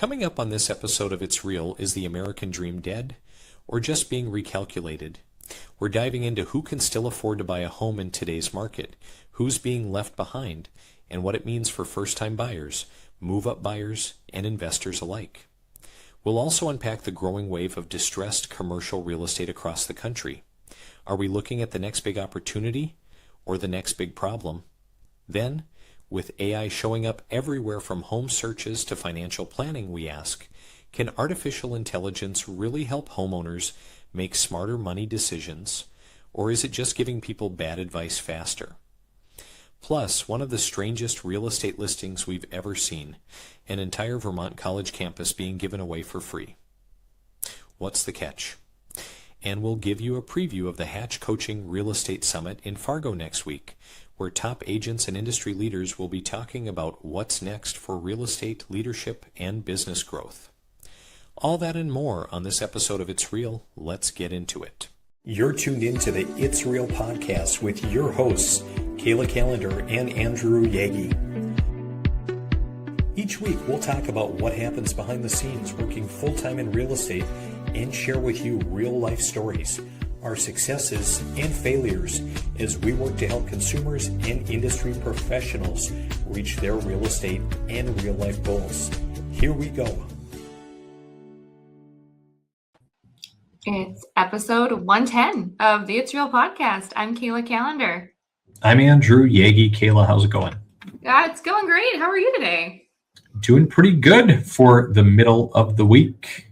Coming up on this episode of It's Real, is the American Dream dead or just being recalculated? We're diving into who can still afford to buy a home in today's market, who's being left behind, and what it means for first-time buyers, move-up buyers, and investors alike. We'll also unpack the growing wave of distressed commercial real estate across the country. Are we looking at the next big opportunity or the next big problem? Then, with AI showing up everywhere from home searches to financial planning, we ask, can artificial intelligence really help homeowners make smarter money decisions, or is it just giving people bad advice faster? Plus, one of the strangest real estate listings we've ever seen, an entire Vermont college campus being given away for free. What's the catch? And we'll give you a preview of the Hatch Coaching Real Estate Summit in Fargo next week, where top agents and industry leaders will be talking about what's next for real estate leadership and business growth. All that and more on this episode of It's Real. Let's get into it. You're tuned into the It's Real podcast with your hosts, Kayla Callender and Andrew Yaggie. Each week, we'll talk about what happens behind the scenes working full-time in real estate and share with you real-life stories, our successes and failures as we work to help consumers and industry professionals reach their real estate and real-life goals. Here we go. It's episode 110 of the It's Real podcast. I'm Kayla Callender. I'm Andrew Yaggie. Kayla, how's it going? It's going great. How are you today? Doing pretty good for the middle of the week.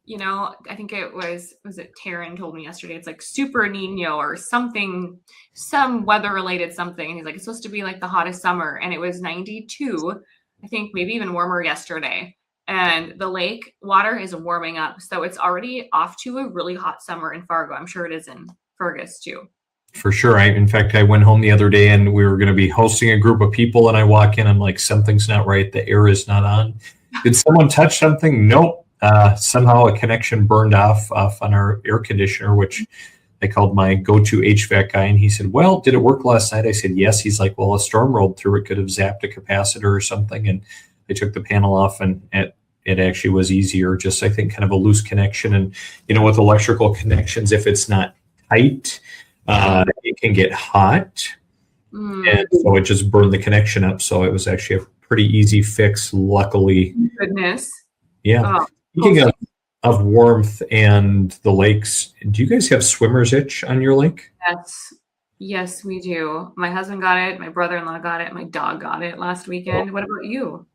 You know, I think it was it Taryn told me yesterday, it's like Super Nino or something, some weather related something. And he's like, it's supposed to be like the hottest summer. And it was 92, I think maybe even warmer yesterday. And the lake water is warming up. So it's already off to a really hot summer in Fargo. I'm sure it is in Fergus too. For sure. In fact, I went home the other day and we were going to be hosting a group of people. And I walk in, I'm like, something's not right. The air is not on. Did someone touch something? Nope. Somehow a connection burned off on our air conditioner, which I called my go-to HVAC guy. And he said, well, did it work last night? I said, yes. He's like, well, a storm rolled through. It could have zapped a capacitor or something. And I took the panel off and it actually was easier. Just, I think, kind of a loose connection. And, you know, with electrical connections, if it's not tight, it can get hot. And so it just burned the connection up. So it was actually a pretty easy fix, luckily. Goodness. Yeah. Speaking of warmth and the lakes, do you guys have swimmer's itch on your lake? Yes, we do. My husband got it. My brother-in-law got it. My dog got it last weekend. What about you?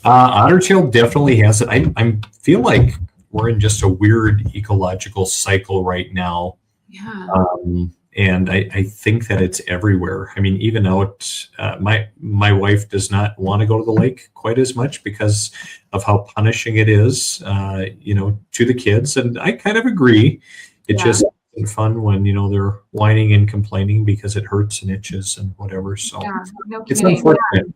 Ottertail definitely has it. I feel like we're in just a weird ecological cycle right now. Yeah. And I think that it's everywhere. I mean, even out, my wife does not want to go to the lake quite as much because of how punishing it is, to the kids. And I kind of agree. It just isn't fun when, they're whining and complaining because it hurts and itches and whatever. So no it's kidding. unfortunate.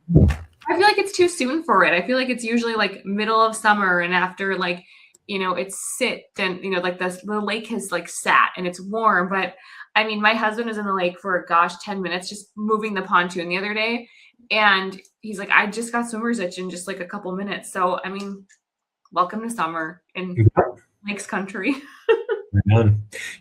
I feel like it's too soon for it. I feel like it's usually like middle of summer and after it's sit and, the lake has like sat and it's warm. But I mean, my husband was in the lake for, 10 minutes, just moving the pontoon the other day. And he's like, I just got swimmer's itch in just like a couple minutes. So, I mean, welcome to summer in Lakes country.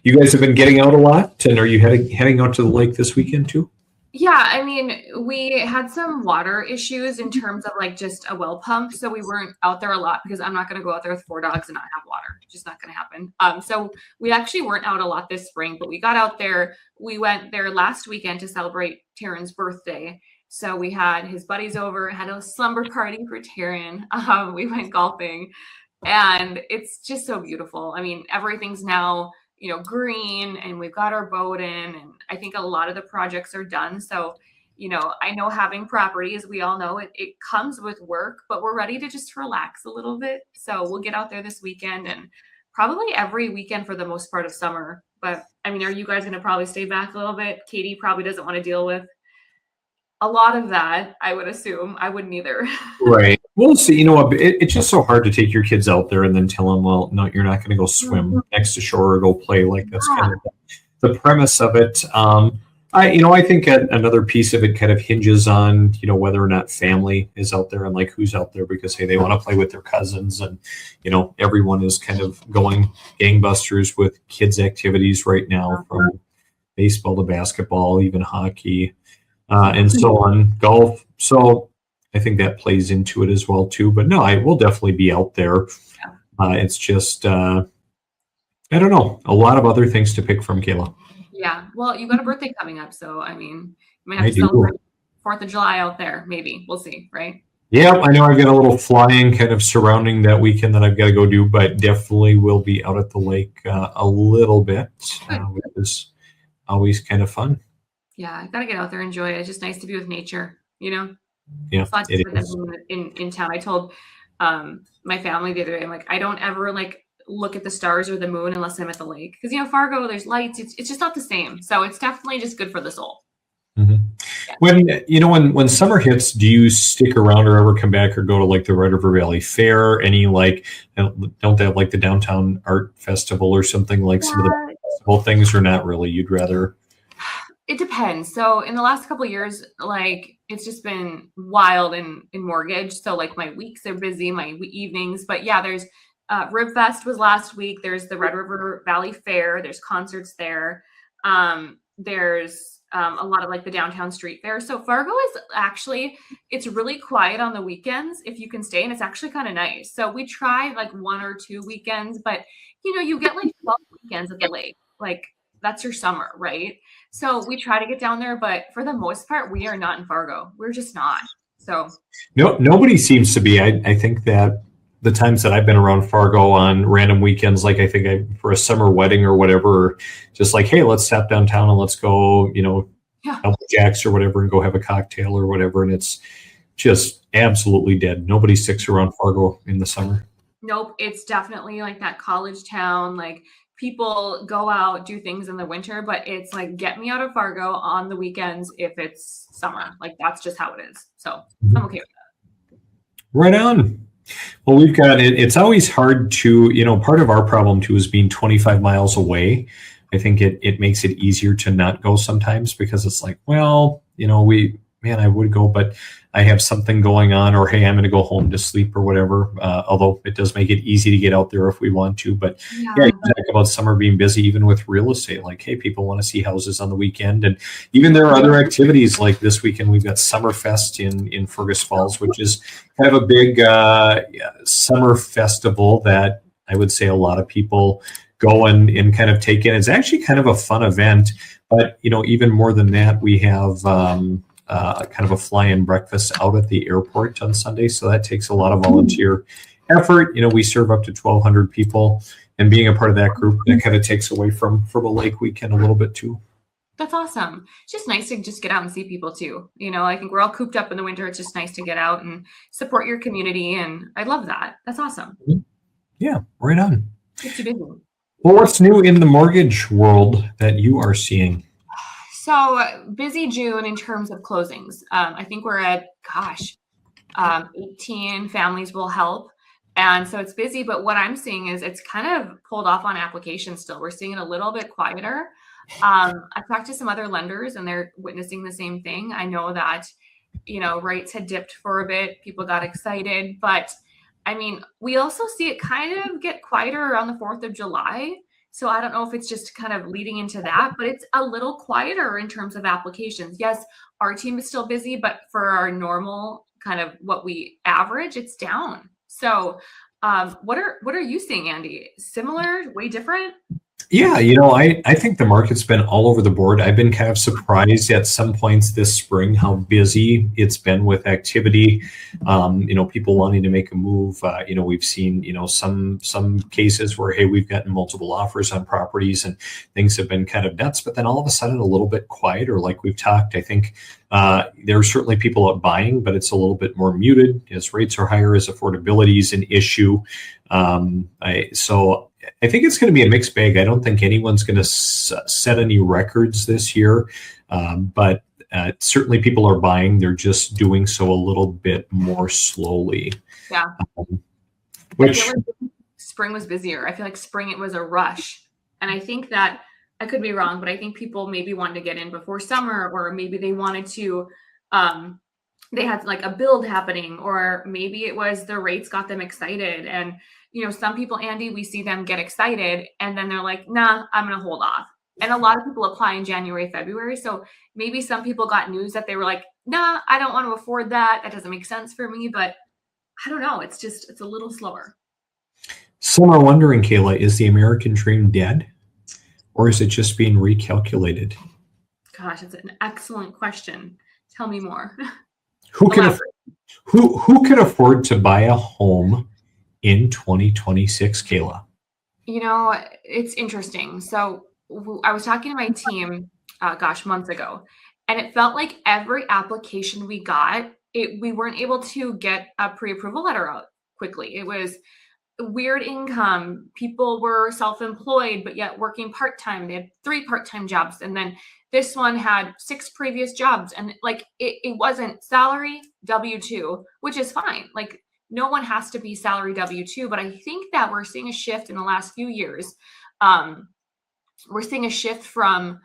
You guys have been getting out a lot. And are you heading out to the lake this weekend too? Yeah, I mean, we had some water issues in terms of like just a well pump. So we weren't out there a lot because I'm not going to go out there with 4 dogs and not have water. It's just not going to happen. So we actually weren't out a lot this spring, but we got out there. We went there last weekend to celebrate Taryn's birthday. So we had his buddies over, had a slumber party for Taryn. We went golfing and it's just so beautiful. I mean, everything's now green and we've got our boat in and I think a lot of the projects are done. So, I know having property, as we all know, it comes with work, but we're ready to just relax a little bit. So we'll get out there this weekend and probably every weekend for the most part of summer. But I mean, are you guys going to probably stay back a little bit? Katie probably doesn't want to deal with a lot of that, I would assume. I wouldn't either. Right. We'll see. It's just so hard to take your kids out there and then tell them, well, no, you're not going to go swim next to shore or go play. Like that's kind of the premise of it. I think another piece of it kind of hinges on, whether or not family is out there and like who's out there because, hey, they want to play with their cousins and, everyone is kind of going gangbusters with kids' activities right now from baseball to basketball, even hockey, and so on, golf. So I think that plays into it as well, too. But no, I will definitely be out there. It's just, I don't know, a lot of other things to pick from, Kayla. Yeah. Well, you got a birthday coming up. So, I mean, you might have I to do. celebrate 4th of July out there. Maybe. We'll see. Right. Yeah, I know I've got a little flying kind of surrounding that weekend that I've got to go do, but definitely will be out at the lake a little bit, which is always kind of fun. Yeah. I got to get out there and enjoy it. It's just nice to be with nature, Yeah, It's not just it for is. them in town. I told my family the other day, I'm like, I don't ever look at the stars or the moon unless I'm at the lake. Because, Fargo, there's lights. It's just not the same. So it's definitely just good for the soul. Mm-hmm. When summer hits, do you stick around or ever come back or go to like the Red River Valley Fair? Any don't they have like the downtown art festival or something like some of the festival things, or not really? You'd rather? It depends. So in the last couple of years, it's just been wild in mortgage. So my weeks are busy, my evenings. But yeah, there's Rib Fest was last week. There's the Red River Valley Fair. There's concerts there. There's a lot of the downtown street fair. So Fargo is actually, it's really quiet on the weekends if you can stay, and it's actually kind of nice. So we try 1 or 2 weekends, but you get 12 weekends at the lake. That's your summer, right? So we try to get down there, but for the most part, we are not in Fargo. We're just not. So no, nobody seems to be. I think that the times that I've been around Fargo on random weekends, I think for a summer wedding or whatever, just hey, let's stop downtown and let's go, Double Jacks or whatever and go have a cocktail or whatever. And it's just absolutely dead. Nobody sticks around Fargo in the summer. Nope. It's definitely that college town. People go out, do things in the winter, but it's get me out of Fargo on the weekends if it's summer. That's just how it is. So I'm okay with that. Right on. Well, we've got it. It's always hard to, part of our problem too is being 25 miles away. I think it makes it easier to not go sometimes because it's I would go, but I have something going on, or hey, I'm going to go home to sleep or whatever. Although it does make it easy to get out there if we want to. But yeah, you talk about summer being busy, even with real estate. Hey, people want to see houses on the weekend, and even there are other activities. Like this weekend, we've got Summerfest in Fergus Falls, which is kind of a big summer festival that I would say a lot of people go and kind of take in. It's actually kind of a fun event, but even more than that, we have kind of a fly-in breakfast out at the airport on Sunday. So that takes a lot of volunteer effort. We serve up to 1,200 people, and being a part of that group, that kind of takes away from a lake weekend a little bit too. That's awesome. It's just nice to just get out and see people too. I think we're all cooped up in the winter. It's just nice to get out and support your community. And I love that. That's awesome. Yeah, right on. It's too busy. Well, what's new in the mortgage world that you are seeing? So busy June in terms of closings. I think we're at, 18 families will help. And so it's busy, but what I'm seeing is it's kind of pulled off on applications still. We're seeing it a little bit quieter. I've talked to some other lenders and they're witnessing the same thing. I know that, rates had dipped for a bit. People got excited, but we also see it kind of get quieter around the 4th of July. So I don't know if it's just kind of leading into that, but it's a little quieter in terms of applications. Yes, our team is still busy, but for our normal kind of what we average, it's down. So what are you seeing, Andy? Similar, way different? Yeah, I think the market's been all over the board. I've been kind of surprised at some points this spring how busy it's been with activity. People wanting to make a move. We've seen, some cases where, hey, we've gotten multiple offers on properties and things have been kind of nuts, but then all of a sudden a little bit quieter, like we've talked. I think there are certainly people out buying, but it's a little bit more muted as rates are higher, as affordability is an issue. So I think it's going to be a mixed bag. I don't think anyone's going to set any records this year, but certainly people are buying. They're just doing so a little bit more slowly. Yeah. Which I feel like spring was busier. I feel like spring, it was a rush. And I think that I could be wrong, but I think people maybe wanted to get in before summer, or maybe they wanted to, they had like a build happening, or maybe it was the rates got them excited. And, some people, Andy, we see them get excited and then they're like, nah, I'm going to hold off. And a lot of people apply in January, February. So maybe some people got news that they were like, nah, I don't want to afford that. That doesn't make sense for me. But I don't know. It's a little slower. Some are wondering, Kayla, is the American dream dead, or is it just being recalculated? Gosh, it's an excellent question. Tell me more. Who can afford to buy a home in 2026, Kayla? It's interesting. So I was talking to my team, months ago, and it felt like every application we got, we weren't able to get a pre-approval letter out quickly. It was weird income. People were self-employed, but yet working part-time. They had 3 part-time jobs. And then this one had 6 previous jobs. And like, it wasn't salary W-2, which is fine. Like, no one has to be salary W-2, but I think that we're seeing a shift in the last few years. We're seeing a shift from,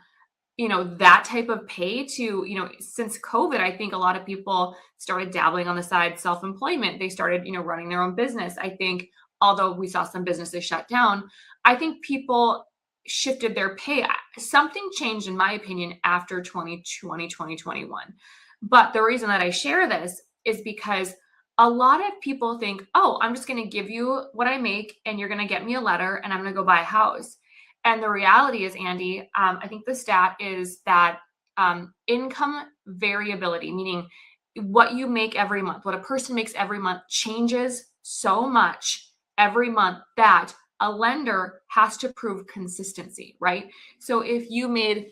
that type of pay to, since COVID, I think a lot of people started dabbling on the side, self-employment. They started, running their own business. I think, although we saw some businesses shut down, I think people shifted their pay. Something changed, in my opinion, after 2020, 2021. But the reason that I share this is because a lot of people think, oh, I'm just going to give you what I make and you're going to get me a letter and I'm going to go buy a house. And the reality is, Andy, I think the stat is that income variability, meaning what you make every month, what a person makes every month, changes so much every month that a lender has to prove consistency, right? So if you made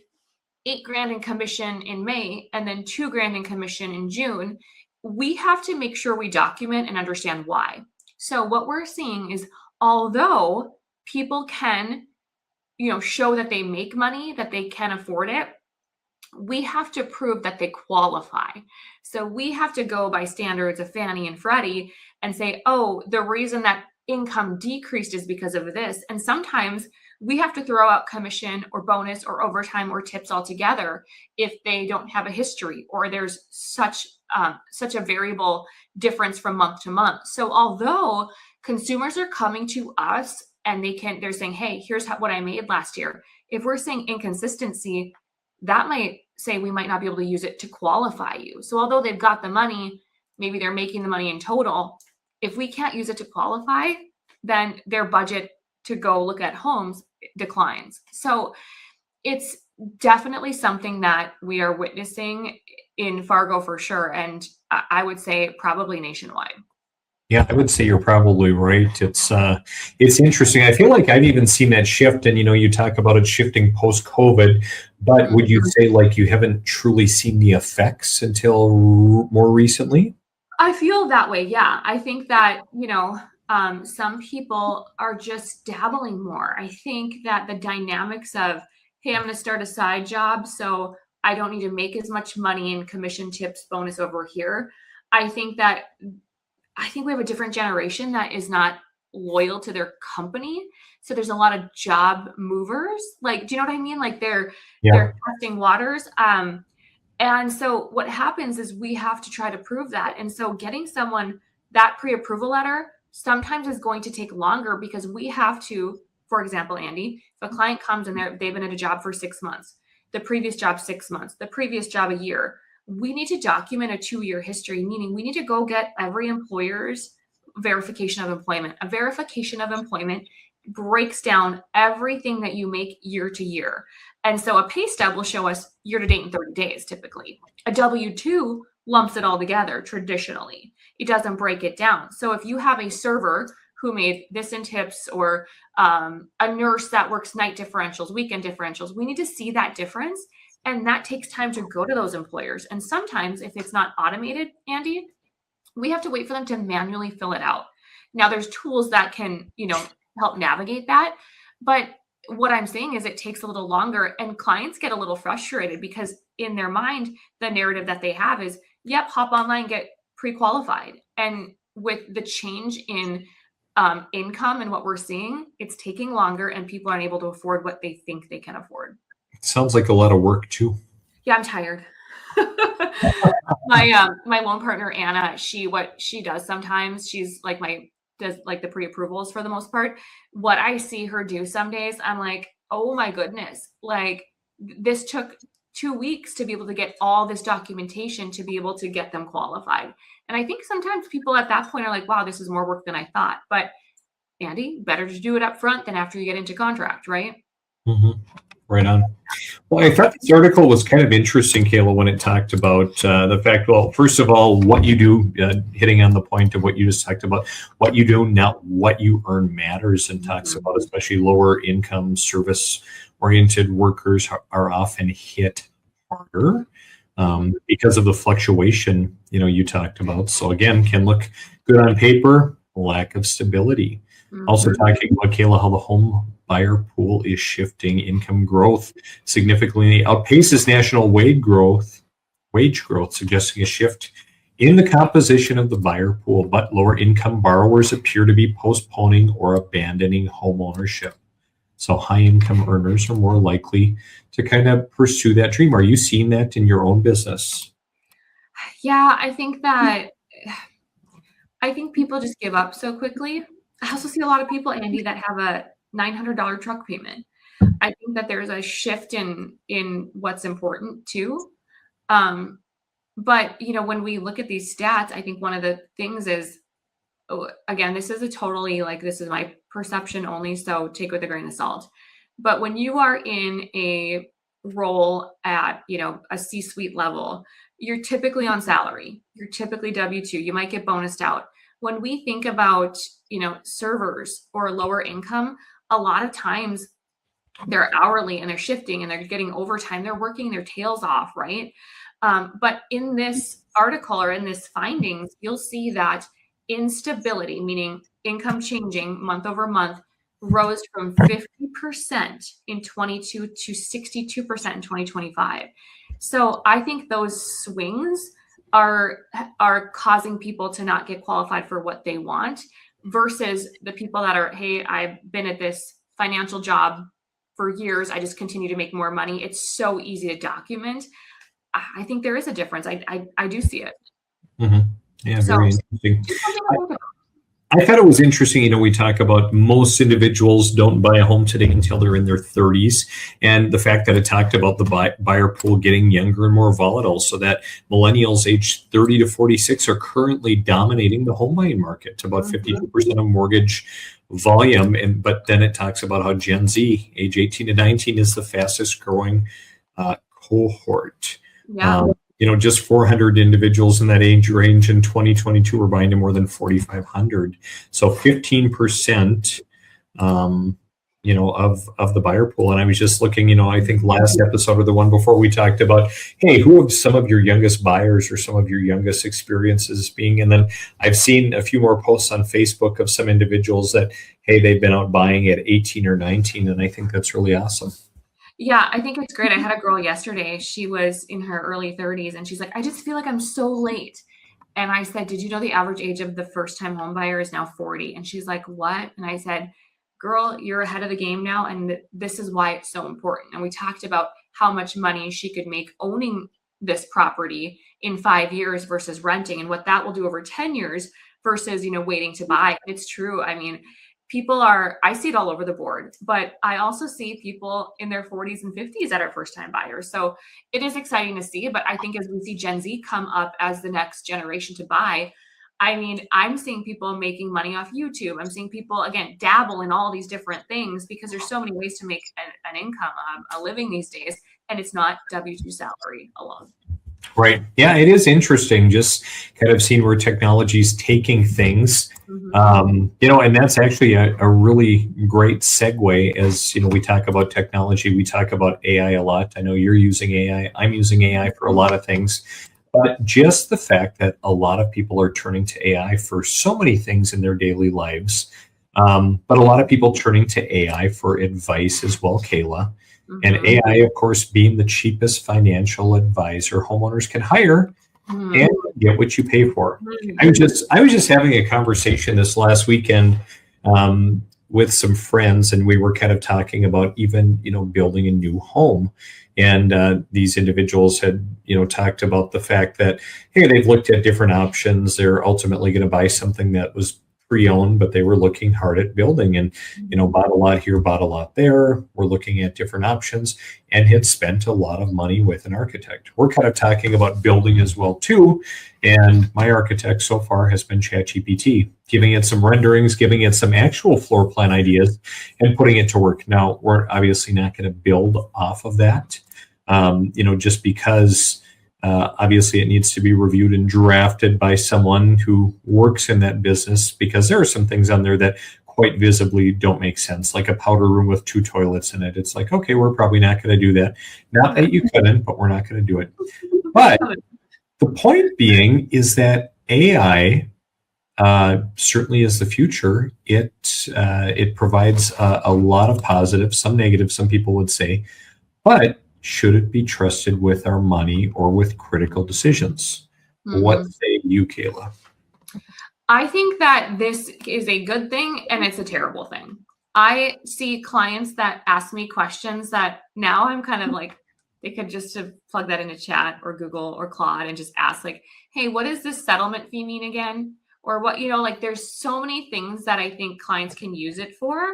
$8,000 in commission in May and then $2,000 in commission in June, we have to make sure we document and understand why. So what we're seeing is, although people can, show that they make money, that they can afford it, we have to prove that they qualify. So we have to go by standards of Fannie and Freddie and say, oh, the reason that income decreased is because of this. And sometimes we have to throw out commission or bonus or overtime or tips altogether if they don't have a history, or there's such a variable difference from month to month. So although consumers are coming to us and they're saying, hey, here's what I made last year. If we're saying inconsistency, that might say we might not be able to use it to qualify you. So although they've got the money, maybe they're making the money in total, if we can't use it to qualify, then their budget to go look at homes declines. So it's definitely something that we are witnessing in Fargo for sure. And I would say probably nationwide. Yeah, I would say you're probably right. It's interesting. I feel like I've even seen that shift, and you talk about it shifting post-COVID, but would you say like you haven't truly seen the effects until more recently? I feel that way. Yeah. I think that, some people are just dabbling more. I think that the dynamics of, hey, I'm going to start a side job, so I don't need to make as much money in commission, tips, bonus over here. I think we have a different generation that is not loyal to their company. So there's a lot of job movers. Like, do you know what I mean? Like they're testing waters. And so what happens is we have to try to prove that. And so getting someone that pre-approval letter sometimes is going to take longer because we have to, for example, Andy, if a client comes and they've been at a job for 6 months, the previous job 6 months, the previous job a year, we need to document a 2-year history, meaning we need to go get every employer's verification of employment. A verification of employment breaks down everything that you make year to year. And so a pay stub will show us year to date in 30 days, typically. A W-2 lumps it all together traditionally. It doesn't break it down. So if you have a server who made this in tips, or a nurse that works night differentials, weekend differentials, we need to see that difference. And that takes time to go to those employers. And sometimes if it's not automated, Andy, we have to wait for them to manually fill it out. Now there's tools that can, help navigate that. But what I'm saying is it takes a little longer, and clients get a little frustrated because in their mind, the narrative that they have is, yep, hop online, get pre-qualified. And with the change in income and what we're seeing, it's taking longer and people aren't able to afford what they think they can afford. Sounds like a lot of work too. Yeah, I'm tired. My loan partner, Anna, what she does sometimes, she's like does like the pre-approvals for the most part. What I see her do some days, I'm like, oh my goodness, like this took 2 weeks to be able to get all this documentation to be able to get them qualified. And I think sometimes people at that point are like, wow, this is more work than I thought. But Andy, better to do it up front than after you get into contract, right? Mm-hmm. Right on. Well, I thought this article was kind of interesting, Kayla, when it talked about the fact, well, first of all, what you do, hitting on the point of what you just talked about, what you do, not what you earn matters, and talks about especially lower income service-oriented workers are often hit harder because of the fluctuation, you talked about. So again, can look good on paper, lack of stability. Also talking about, Kayla, how the home buyer pool is shifting. Income growth significantly outpaces national wage growth, suggesting a shift in the composition of the buyer pool, but lower income borrowers appear to be postponing or abandoning home ownership. So high income earners are more likely to kind of pursue that dream. Are you seeing that in your own business? Yeah, I think people just give up so quickly. I also see a lot of people, Andy, that have a $900 truck payment. I think that there's a shift in what's important too. But when we look at these stats, I think one of the things is, again, this is this is my perception only, so take it with a grain of salt. But when you are in a role at, a C-suite level, you're typically on salary. You're typically W-2. You might get bonused out. When we think about, servers or lower income, a lot of times they're hourly and they're shifting and they're getting overtime. They're working their tails off, right? But in this article or in this findings, you'll see that instability, meaning income changing month over month, rose from 50% in 22 to 62% in 2025. So I think those swings are causing people to not get qualified for what they want versus the people that are, hey, I've been at this financial job for years. I just continue to make more money. It's so easy to document. I think there is a difference. I do see it. Mm-hmm. Yeah, very interesting. I thought it was interesting, we talk about most individuals don't buy a home today until they're in their 30s. And the fact that it talked about the buyer pool getting younger and more volatile, so that millennials aged 30 to 46 are currently dominating the home buying market to about 52% of mortgage volume. But then it talks about how Gen Z, age 18 to 19, is the fastest growing cohort. Yeah. Just 400 individuals in that age range in 2022 were buying to more than 4,500. So 15%, of the buyer pool. And I was just looking, I think last episode or the one before, we talked about, hey, who have some of your youngest buyers or some of your youngest experiences being? And then I've seen a few more posts on Facebook of some individuals that, hey, they've been out buying at 18 or 19. And I think that's really awesome. Yeah, I think it's great. I had a girl yesterday. She was in her early 30s and she's like, I just feel like I'm so late. And I said, did you know the average age of the first time home buyer is now 40? And she's like, what? And I said, girl, you're ahead of the game now. And this is why it's so important. And we talked about how much money she could make owning this property in 5 years versus renting, and what that will do over 10 years versus, waiting to buy. It's true. I mean, I see it all over the board, but I also see people in their 40s and 50s that are first-time buyers. So it is exciting to see, but I think as we see Gen Z come up as the next generation to buy, I mean, I'm seeing people making money off YouTube. I'm seeing people, again, dabble in all these different things because there's so many ways to make an income, a living these days, and it's not W-2 salary alone. Right. Yeah, it is interesting just kind of seeing where technology is taking things, and that's actually a really great segue as, we talk about technology, we talk about AI a lot. I know you're using AI. I'm using AI for a lot of things, but just the fact that a lot of people are turning to AI for so many things in their daily lives, but a lot of people turning to AI for advice as well, Kayla. And AI, of course, being the cheapest financial advisor homeowners can hire and get what you pay for. I was just having a conversation this last weekend with some friends, and we were kind of talking about even, building a new home. And these individuals had, talked about the fact that, hey, they've looked at different options. They're ultimately going to buy something that was pre-owned, but they were looking hard at building and, bought a lot here, bought a lot there. We're looking at different options and had spent a lot of money with an architect. We're kind of talking about building as well too. And my architect so far has been ChatGPT, giving it some renderings, giving it some actual floor plan ideas and putting it to work. Now, we're obviously not going to build off of that, just because obviously it needs to be reviewed and drafted by someone who works in that business, because there are some things on there that quite visibly don't make sense, like a powder room with 2 toilets in it. It's like, okay, we're probably not going to do that. Not that you couldn't, but we're not going to do it. But the point being is that AI certainly is the future. It provides a lot of positives, some negatives, some people would say, but should it be trusted with our money or with critical decisions? What say you, Kayla? I think that this is a good thing and it's a terrible thing. I see clients that ask me questions that now I'm kind of like, they could just plug that into chat or Google or Claude and just ask like, hey, what does this settlement fee mean again? Or what, there's so many things that I think clients can use it for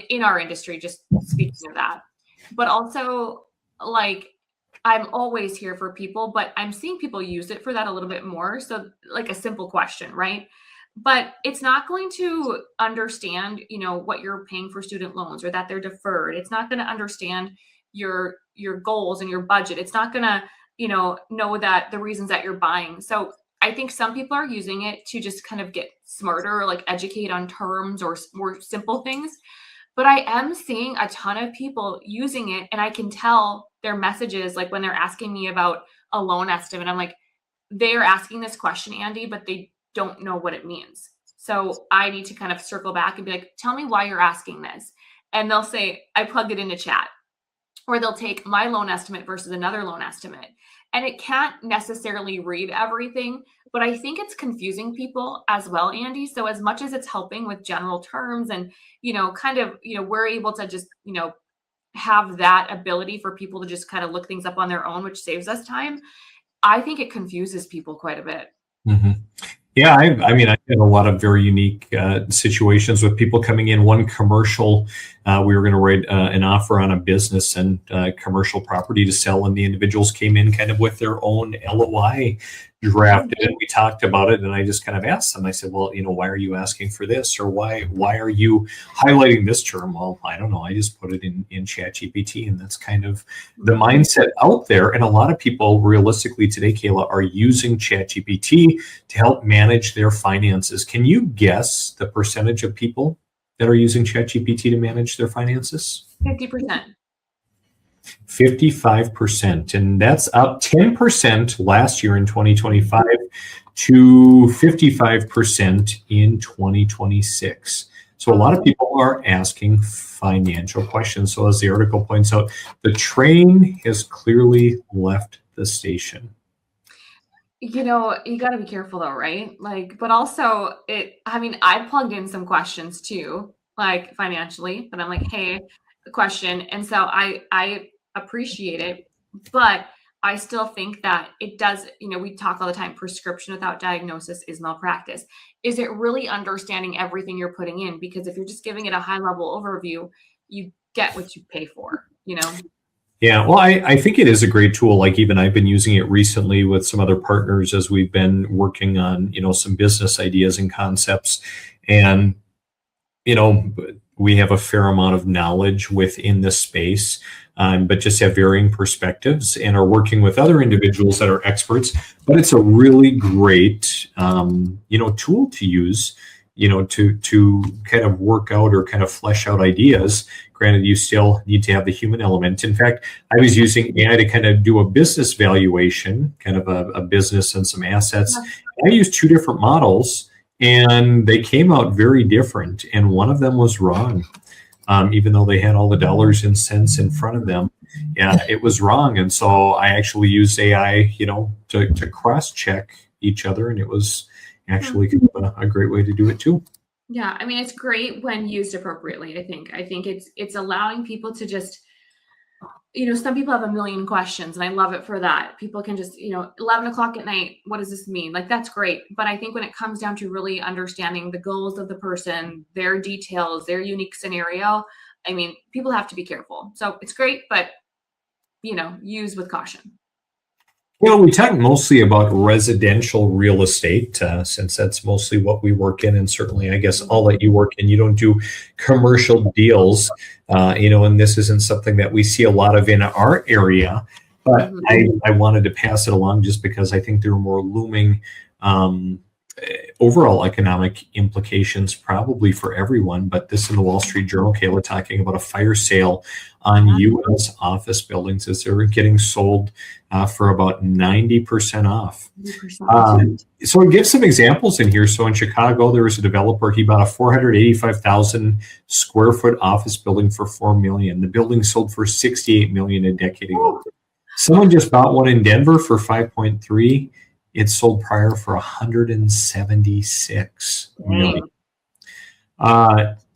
in our industry, just speaking of that. But also, I'm always here for people, but I'm seeing people use it for that a little bit more. So like a simple question, right? But it's not going to understand, what you're paying for student loans or that they're deferred. It's not going to understand your goals and your budget. It's not going to, know that the reasons that you're buying. So I think some people are using it to just kind of get smarter, or like educate on terms or more simple things. But I am seeing a ton of people using it, and I can tell their messages, like when they're asking me about a loan estimate, I'm like, they are asking this question, Andy, but they don't know what it means. So I need to kind of circle back and be like, tell me why you're asking this. And they'll say, I plugged it into chat. Or they'll take my loan estimate versus another loan estimate. And it can't necessarily read everything, but I think it's confusing people as well, Andy. So as much as it's helping with general terms and, we're able to just, have that ability for people to just kind of look things up on their own, which saves us time. I think it confuses people quite a bit. Mm-hmm. Yeah, I mean, I've had a lot of very unique situations with people coming in. One commercial, we were going to write an offer on a business and commercial property to sell, and the individuals came in kind of with their own LOI drafted, and we talked about it. And I just kind of asked them. I said, "Well, why are you asking for this, or why are you highlighting this term?" Well, I don't know. I just put it in ChatGPT, and that's kind of the mindset out there. And a lot of people, realistically today, Kayla, are using ChatGPT to help manage their finances. Can you guess the percentage of people that are using ChatGPT to manage their finances? 50%. 55%. And that's up 10% last year in 2025 to 55% in 2026. So a lot of people are asking financial questions. So as the article points out, the train has clearly left the station. You got to be careful though, right? But also I plugged in some questions too, like financially, but I'm like, hey, the question. And so I appreciate it, but I still think that it does, we talk all the time, prescription without diagnosis is malpractice. Is it really understanding everything you're putting in? Because if you're just giving it a high level overview, you get what you pay for, Yeah, well, I think it is a great tool. Like even I've been using it recently with some other partners as we've been working on, some business ideas and concepts. And, we have a fair amount of knowledge within this space, but just have varying perspectives and are working with other individuals that are experts. But it's a really great, tool to use, to kind of work out or kind of flesh out ideas. Granted, you still need to have the human element. In fact, I was using AI to kind of do a business valuation, kind of a business and some assets. I used 2 different models, and they came out very different. And one of them was wrong, even though they had all the dollars and cents in front of them. Yeah, it was wrong. And so I actually used AI, to cross-check each other, and it was actually kind of a great way to do it too. Yeah, I mean, it's great when used appropriately. I think it's allowing people to just, some people have a million questions, and I love it for that. People can just, 11 o'clock at night, what does this mean? Like, that's great. But I think when it comes down to really understanding the goals of the person, their details, their unique scenario, I mean, people have to be careful. So it's great, but, use with caution. We talk mostly about residential real estate, since that's mostly what we work in, and certainly, I guess, all that you work in. You don't do commercial deals, and this isn't something that we see a lot of in our area. But I wanted to pass it along just because I think there are more looming overall economic implications probably for everyone. But this in the Wall Street Journal, Kayla, talking about a fire sale on U.S. office buildings as they're getting sold for about 90% off. So it gives some examples in here. So in Chicago, there was a developer. He bought a 485,000 square foot office building for $4 million. The building sold for $68 million a decade ago. Someone just bought one in Denver for 5.3. It sold prior for 176 million.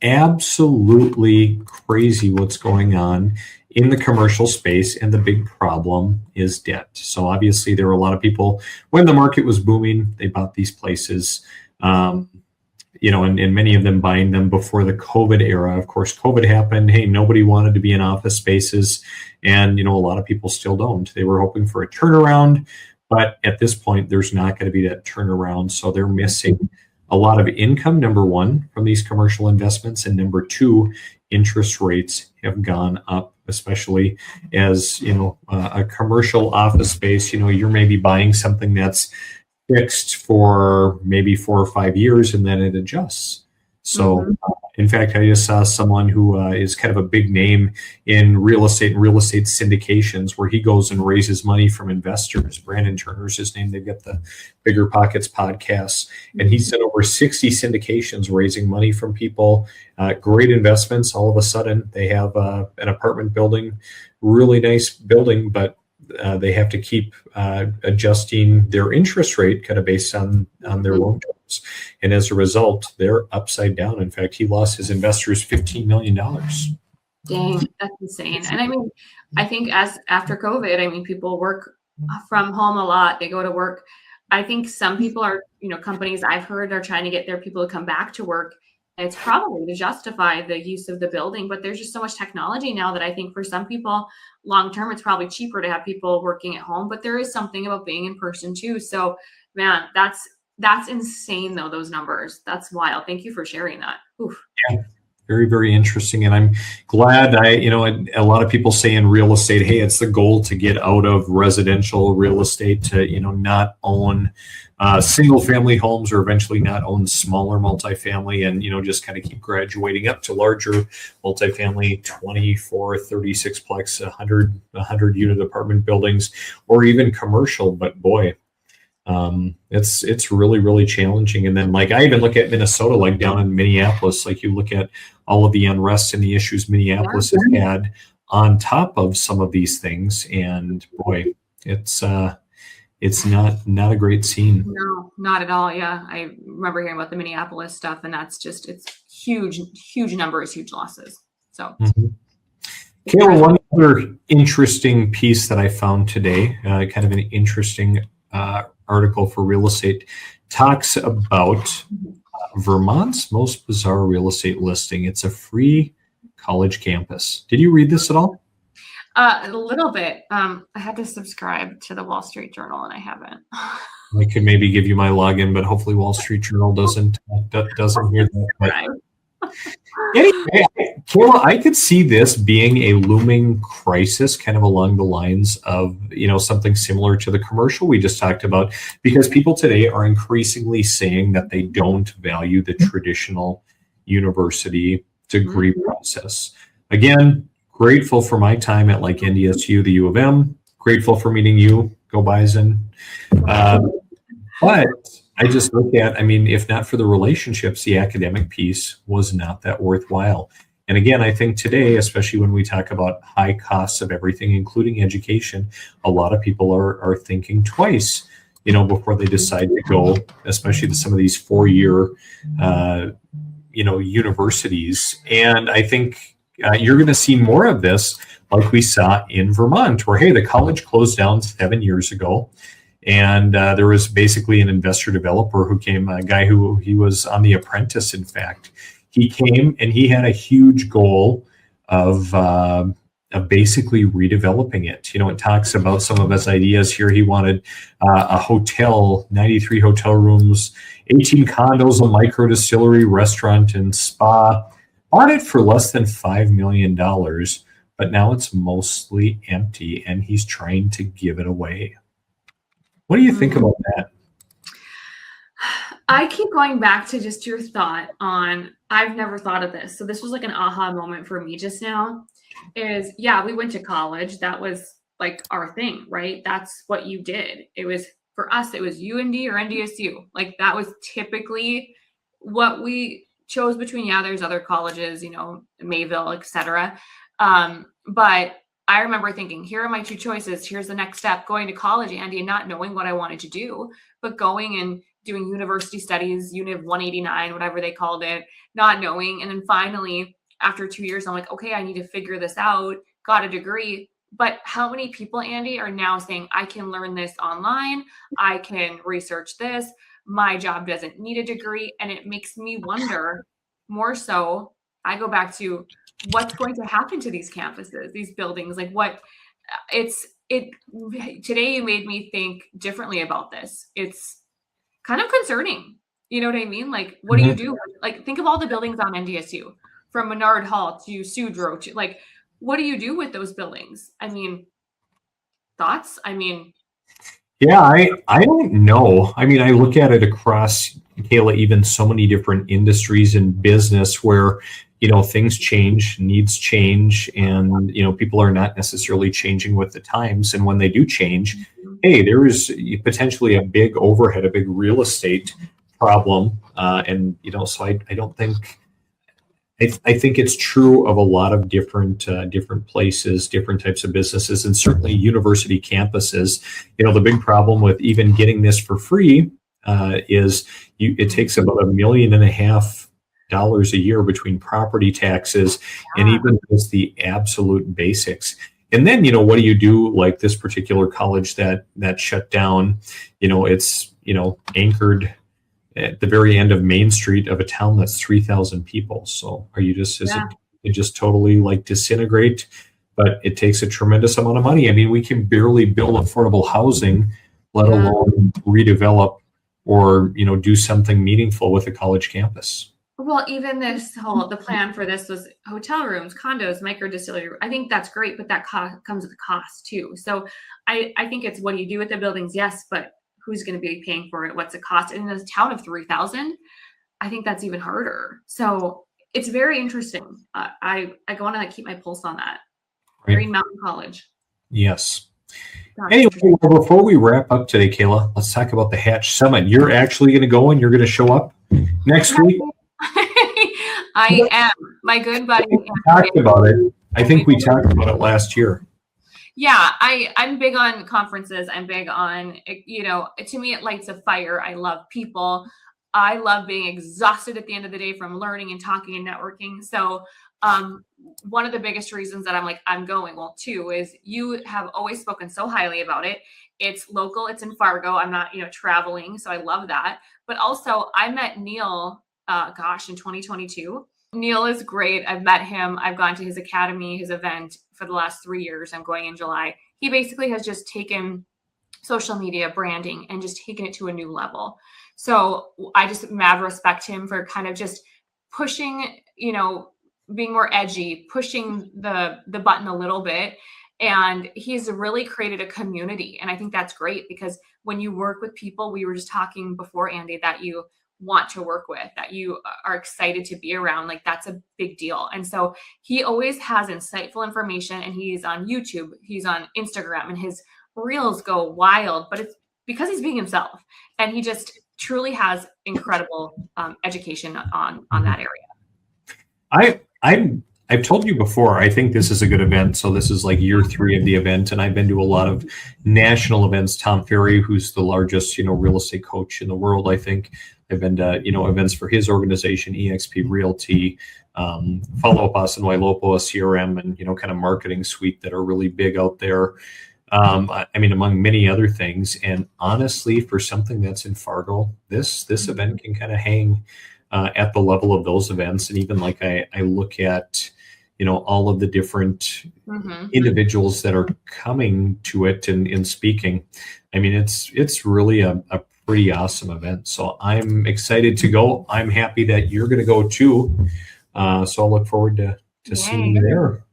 Absolutely crazy what's going on in the commercial space, and the big problem is debt. So obviously there were a lot of people when the market was booming, they bought these places, and many of them buying them before the COVID era. Of course, COVID happened. Hey, nobody wanted to be in office spaces, and a lot of people still don't. They were hoping for a turnaround. But at this point, there's not going to be that turnaround. So they're missing a lot of income, number one, from these commercial investments. And number two, interest rates have gone up, especially as, a commercial office space, you're maybe buying something that's fixed for maybe 4 or 5 years and then it adjusts. So, in fact, I just saw someone who is kind of a big name in real estate and real estate syndications, where he goes and raises money from investors. Brandon Turner's his name. They've got the Bigger Pockets podcasts, and he's done over 60 syndications raising money from people. Great investments. All of a sudden, they have an apartment building, really nice building, but they have to keep adjusting their interest rate kind of based on their loan terms. And as a result, they're upside down. In fact, he lost his investors $15 million. Dang, that's insane. And I mean, I think after COVID, people work from home a lot. They go to work. I think some people are, companies I've heard are trying to get their people to come back to work. And it's probably to justify the use of the building, but there's just so much technology now that I think for some people, long term, it's probably cheaper to have people working at home. But there is something about being in person too. So, man, that's insane though, those numbers. That's wild. Thank you for sharing that. Oof. Yeah, very, very interesting. And I'm glad a lot of people say in real estate, hey, it's the goal to get out of residential real estate, to, not own single family homes, or eventually not own smaller multifamily, and, just kind of keep graduating up to larger multifamily, 24, 36 plex, 100 unit apartment buildings, or even commercial. But boy, it's really, really challenging. And then, like, I even look at Minnesota, like down in Minneapolis, like you look at all of the unrest and the issues Minneapolis has had on top of some of these things. And boy, it's not a great scene. No, not at all. Yeah. I remember hearing about the Minneapolis stuff, and that's just, it's huge numbers, huge losses. So. Kayla, one other interesting piece that I found today, kind of an interesting article for real estate, talks about Vermont's most bizarre real estate listing. It's a free college campus. Did you read this at all? A little bit. I had to subscribe to the Wall Street Journal, and I haven't. I could maybe give you my login, but hopefully Wall Street Journal doesn't hear that. But anyway, Kayla, I could see this being a looming crisis, kind of along the lines of, something similar to the commercial we just talked about, because people today are increasingly saying that they don't value the traditional university degree process. Again, grateful for my time at like NDSU, the U of M, grateful for meeting you, go Bison. But I just look at, if not for the relationships, the academic piece was not that worthwhile. And again, I think today, especially when we talk about high costs of everything, including education, a lot of people are thinking twice, before they decide to go, especially to some of these 4-year, universities. And I think you're going to see more of this, like we saw in Vermont, where, hey, the college closed down 7 years ago. And there was basically an investor developer who came, a guy who he was on The Apprentice, in fact. He came and he had a huge goal of basically redeveloping it. It talks about some of his ideas here. He wanted a hotel, 93 hotel rooms, 18 condos, a micro distillery, restaurant, and spa. Bought it for less than $5 million, but now it's mostly empty, and he's trying to give it away. What do you think about that? I keep going back to just your thought on, I've never thought of this. So this was like an aha moment for me just now is, yeah, we went to college. That was like our thing, right? That's what you did. It was, for us, it was UND or NDSU. Like that was typically what we chose between. Yeah, there's other colleges, Mayville, etc. But I remember thinking, here are my two choices. Here's the next step, going to college, Andy, and not knowing what I wanted to do, but going and doing university studies, Univ 189, whatever they called it, not knowing. And then finally, after 2 years, I'm like, okay, I need to figure this out, got a degree. But how many people, Andy, are now saying, I can learn this online, I can research this, my job doesn't need a degree? And it makes me wonder more so, I go back to, what's going to happen to these campuses, these buildings? Like today you made me think differently about this. It's kind of concerning. You know what I mean? Like, what do you do? Like, think of all the buildings on NDSU, from Menard Hall to Sudro to, like, what do you do with those buildings? I mean, thoughts? Yeah, I don't know. I look at it across, Kayla, even so many different industries and business where, things change, needs change, and, people are not necessarily changing with the times. And when they do change, hey, there is potentially a big overhead, a big real estate problem. And, so I don't think, I think it's true of a lot of different places, different types of businesses, and certainly university campuses. The big problem with even getting this for free is it takes about $1.5 million a year between property taxes and even just the absolute basics. And then, what do you do? Like this particular college that shut down, it's, anchored at the very end of Main Street of a town that's 3,000 people. So are you just, it just totally like disintegrate? But it takes a tremendous amount of money. We can barely build affordable housing, let alone redevelop or, do something meaningful with a college campus. Well, even the plan for this was hotel rooms, condos, micro distillery. I think that's great, but that comes with a cost too. So I think it's, what do you do with the buildings? Yes, but who's going to be paying for it? What's the cost? And in a town of 3,000, I think that's even harder. So it's very interesting. I want to keep my pulse on that. Right. Green Mountain College. Yes. Anyway, before we wrap up today, Kayla, let's talk about the Hatch Summit. You're actually going to go and you're going to show up next week? I am. My good buddy. We talked about it. I think we talked about it last year. Yeah, I'm big on conferences. I'm big on, to me, it lights a fire. I love people. I love being exhausted at the end of the day from learning and talking and networking. So one of the biggest reasons that I'm going, well, two, is you have always spoken so highly about it. It's local. It's in Fargo. I'm not, traveling. So I love that. But also I met Neil, in 2022. Neil is great. I've met him. I've gone to his academy, his event for the last 3 years. I'm going in July. He basically has just taken social media branding and just taken it to a new level. So I just mad respect him for kind of just pushing, being more edgy, pushing the button a little bit. And he's really created a community. And I think that's great, because when you work with people, we were just talking before, Andy, that you want to work with, that you are excited to be around, like that's a big deal. And so he always has insightful information, and he's on YouTube, he's on Instagram, and his reels go wild, but it's because he's being himself, and he just truly has incredible education on that area. I've told you before, I think this is a good event. So this is like year 3 of the event, and I've been to a lot of national events. Tom Ferry, who's the largest, real estate coach in the world, I think, I've been to, events for his organization, EXP Realty, Follow Up Us and Wailopo, a CRM and, kind of marketing suite that are really big out there. Among many other things. And honestly, for something that's in Fargo, this event can kind of hang at the level of those events. And even like I look at, all of the different individuals that are coming to it and speaking. It's really a pretty awesome event. So I'm excited to go. I'm happy that you're going to go too. So I'll look forward to seeing you there.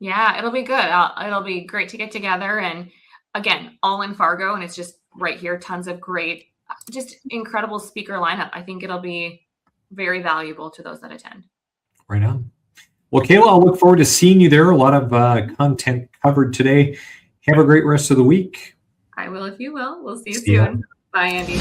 Yeah, it'll be good. It'll be great to get together, and again, all in Fargo, and it's just right here. Tons of great, just incredible speaker lineup. I think it'll be very valuable to those that attend. Right on. Well, Kayla, I'll look forward to seeing you there. A lot of content covered today. Have a great rest of the week. I will if you will. We'll see you soon. Bye, Andy.